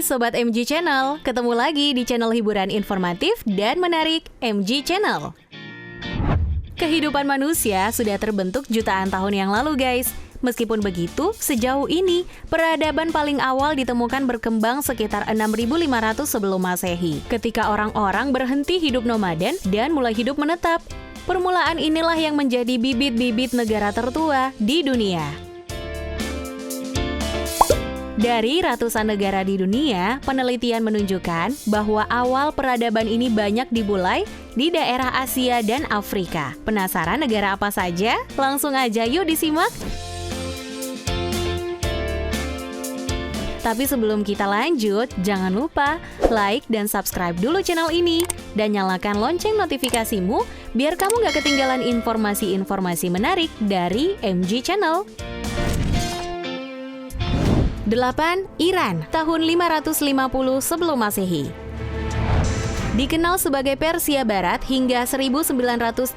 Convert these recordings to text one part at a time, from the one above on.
Sobat MG Channel, ketemu lagi di channel hiburan informatif dan menarik MG Channel. Kehidupan manusia sudah terbentuk jutaan tahun yang lalu guys. Meskipun begitu, sejauh ini, peradaban paling awal ditemukan berkembang sekitar 6.500 sebelum Masehi, ketika orang-orang berhenti hidup nomaden dan mulai hidup menetap. Permulaan inilah yang menjadi bibit-bibit negara tertua di dunia. Dari ratusan negara di dunia, penelitian menunjukkan bahwa awal peradaban ini banyak dimulai di daerah Asia dan Afrika. Penasaran negara apa saja? Langsung aja yuk disimak! Tapi sebelum kita lanjut, jangan lupa like dan subscribe dulu channel ini. Dan nyalakan lonceng notifikasimu, biar kamu gak ketinggalan informasi-informasi menarik dari MG Channel. 8. Iran, tahun 550 sebelum Masehi. Dikenal sebagai Persia Barat hingga 1935,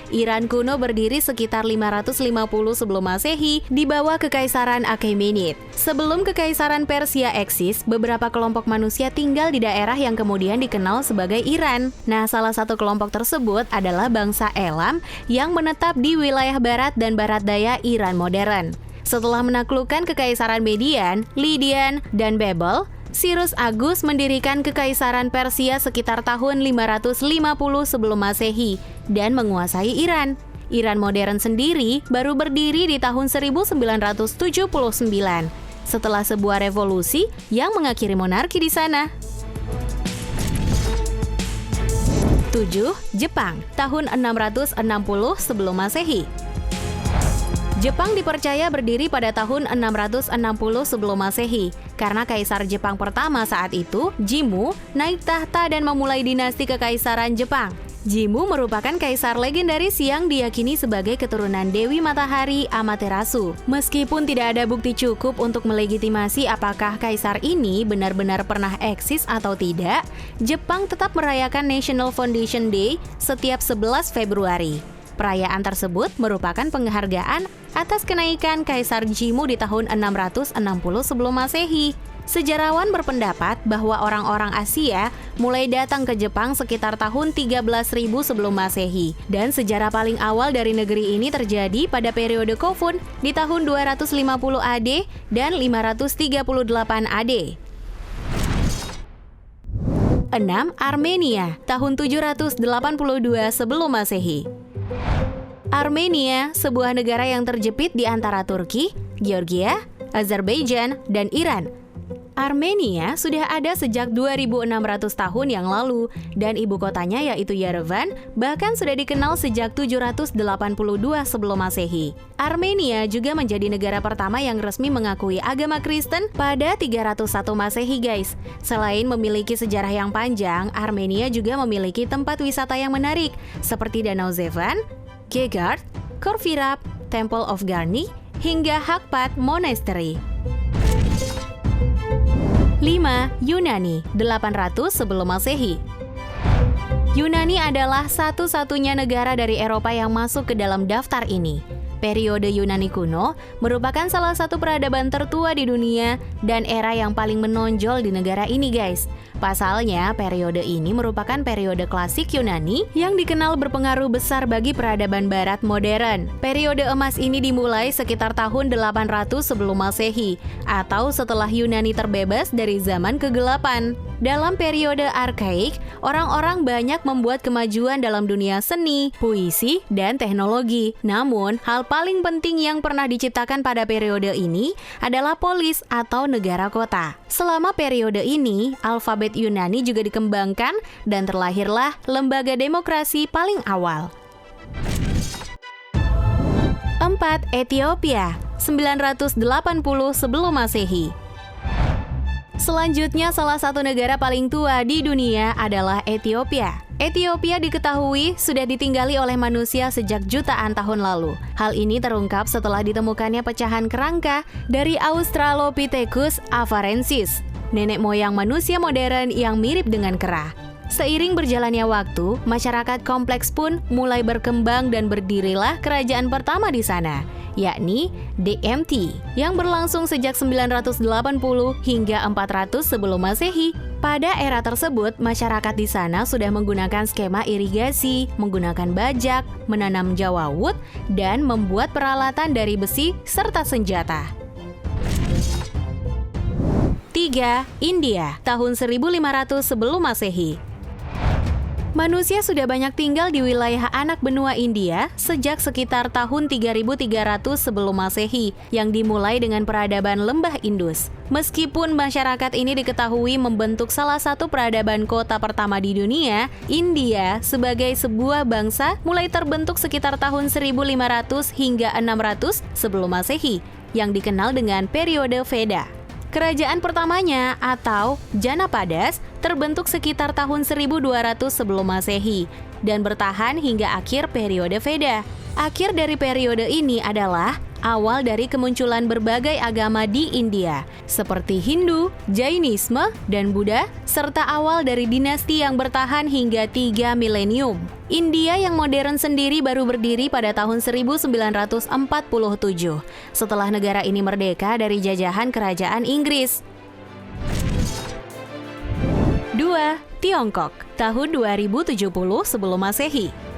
Iran kuno berdiri sekitar 550 sebelum Masehi di bawah Kekaisaran Achaemenid. Sebelum Kekaisaran Persia eksis, beberapa kelompok manusia tinggal di daerah yang kemudian dikenal sebagai Iran. Nah, salah satu kelompok tersebut adalah bangsa Elam yang menetap di wilayah barat dan barat daya Iran modern. Setelah menaklukkan Kekaisaran Median, Lydian, dan Babel, Cyrus Agus mendirikan Kekaisaran Persia sekitar tahun 550 sebelum Masehi dan menguasai Iran. Iran modern sendiri baru berdiri di tahun 1979 setelah sebuah revolusi yang mengakhiri monarki di sana. 7. Jepang, tahun 660 sebelum Masehi. Jepang dipercaya berdiri pada tahun 660 sebelum Masehi karena kaisar Jepang pertama saat itu, Jimmu, naik tahta dan memulai dinasti Kekaisaran Jepang. Jimmu merupakan kaisar legendaris yang diyakini sebagai keturunan Dewi Matahari Amaterasu. Meskipun tidak ada bukti cukup untuk melegitimasi apakah kaisar ini benar-benar pernah eksis atau tidak, Jepang tetap merayakan National Foundation Day setiap 11 Februari. Perayaan tersebut merupakan penghargaan atas kenaikan Kaisar Jimmu di tahun 660 sebelum Masehi. Sejarawan berpendapat bahwa orang-orang Asia mulai datang ke Jepang sekitar tahun 13.000 sebelum Masehi. Dan sejarah paling awal dari negeri ini terjadi pada periode Kofun di tahun 250 AD dan 538 AD. 6. Armenia, tahun 782 sebelum Masehi. Armenia, sebuah negara yang terjepit di antara Turki, Georgia, Azerbaijan, dan Iran. Armenia sudah ada sejak 2.600 tahun yang lalu, dan ibu kotanya yaitu Yerevan bahkan sudah dikenal sejak 782 sebelum Masehi. Armenia juga menjadi negara pertama yang resmi mengakui agama Kristen pada 301 Masehi guys. Selain memiliki sejarah yang panjang, Armenia juga memiliki tempat wisata yang menarik, seperti Danau Zevan, Gegard, Corvirab, Temple of Garni, hingga Hakpat Monastery. 5. Yunani, 800 sebelum Masehi. Yunani adalah satu-satunya negara dari Eropa yang masuk ke dalam daftar ini. Periode Yunani kuno merupakan salah satu peradaban tertua di dunia dan era yang paling menonjol di negara ini guys. Pasalnya, periode ini merupakan periode klasik Yunani yang dikenal berpengaruh besar bagi peradaban barat modern. Periode emas ini dimulai sekitar tahun 800 sebelum Masehi atau setelah Yunani terbebas dari zaman kegelapan. Dalam periode arkaik, orang-orang banyak membuat kemajuan dalam dunia seni, puisi, dan teknologi. Namun, hal paling penting yang pernah diciptakan pada periode ini adalah polis atau negara kota. Selama periode ini, alfabet Yunani juga dikembangkan dan terlahirlah lembaga demokrasi paling awal. 4. Ethiopia, 980 sebelum Masehi. Selanjutnya, salah satu negara paling tua di dunia adalah Ethiopia. Ethiopia diketahui sudah ditinggali oleh manusia sejak jutaan tahun lalu. Hal ini terungkap setelah ditemukannya pecahan kerangka dari Australopithecus afarensis, nenek moyang manusia modern yang mirip dengan kera. Seiring berjalannya waktu, masyarakat kompleks pun mulai berkembang dan berdirilah kerajaan pertama di sana, yakni DMT, yang berlangsung sejak 980 hingga 400 sebelum Masehi. Pada era tersebut, masyarakat di sana sudah menggunakan skema irigasi, menggunakan bajak, menanam jawawut, dan membuat peralatan dari besi serta senjata. 3. India, tahun 1500 sebelum Masehi. Manusia sudah banyak tinggal di wilayah anak benua India sejak sekitar tahun 3300 sebelum Masehi, yang dimulai dengan peradaban lembah Indus. Meskipun masyarakat ini diketahui membentuk salah satu peradaban kota pertama di dunia, India sebagai sebuah bangsa mulai terbentuk sekitar tahun 1500 hingga 600 sebelum Masehi, yang dikenal dengan periode Veda. Kerajaan pertamanya atau Janapadas terbentuk sekitar tahun 1200 sebelum Masehi dan bertahan hingga akhir periode Veda. Akhir dari periode ini adalah awal dari kemunculan berbagai agama di India, seperti Hindu, Jainisme, dan Buddha, serta awal dari dinasti yang bertahan hingga 3 milenium. India yang modern sendiri baru berdiri pada tahun 1947, setelah negara ini merdeka dari jajahan kerajaan Inggris. 2. Tiongkok, tahun 2070 sebelum Masehi.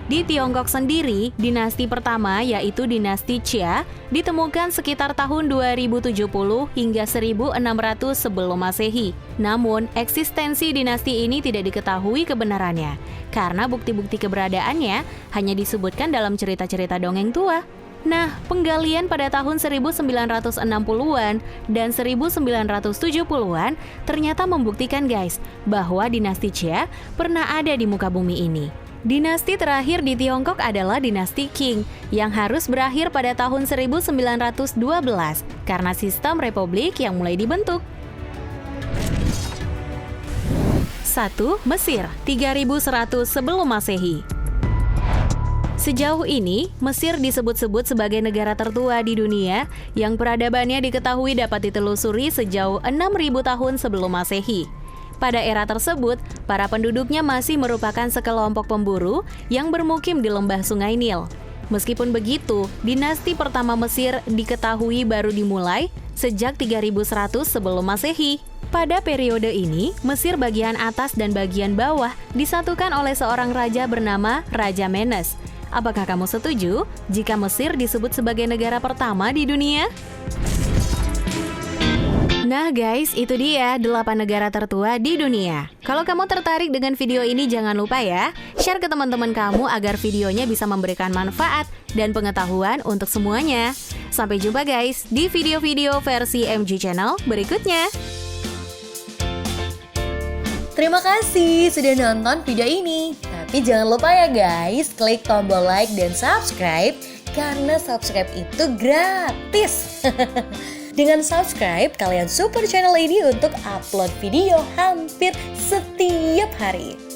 Di Tiongkok sendiri, dinasti pertama yaitu dinasti Xia ditemukan sekitar tahun 2070 hingga 1600 sebelum Masehi. Namun, eksistensi dinasti ini tidak diketahui kebenarannya karena bukti-bukti keberadaannya hanya disebutkan dalam cerita-cerita dongeng tua. Nah, penggalian pada tahun 1960-an dan 1970-an ternyata membuktikan guys bahwa dinasti Xia pernah ada di muka bumi ini. Dinasti terakhir di Tiongkok adalah dinasti Qing yang harus berakhir pada tahun 1912 karena sistem republik yang mulai dibentuk. 1. Mesir, 3100 sebelum Masehi. Sejauh ini, Mesir disebut-sebut sebagai negara tertua di dunia yang peradabannya diketahui dapat ditelusuri sejauh 6000 tahun sebelum Masehi. Pada era tersebut, para penduduknya masih merupakan sekelompok pemburu yang bermukim di lembah Sungai Nil. Meskipun begitu, dinasti pertama Mesir diketahui baru dimulai sejak 3100 sebelum Masehi. Pada periode ini, Mesir bagian atas dan bagian bawah disatukan oleh seorang raja bernama Raja Menes. Apakah kamu setuju jika Mesir disebut sebagai negara pertama di dunia? Nah guys, itu dia 8 negara tertua di dunia. Kalau kamu tertarik dengan video ini, jangan lupa ya, share ke teman-teman kamu agar videonya bisa memberikan manfaat dan pengetahuan untuk semuanya. Sampai jumpa guys di video-video versi MG Channel berikutnya. Terima kasih sudah nonton video ini. Tapi jangan lupa ya guys, klik tombol like dan subscribe karena subscribe itu gratis. Dengan subscribe, kalian support channel ini untuk upload video hampir setiap hari.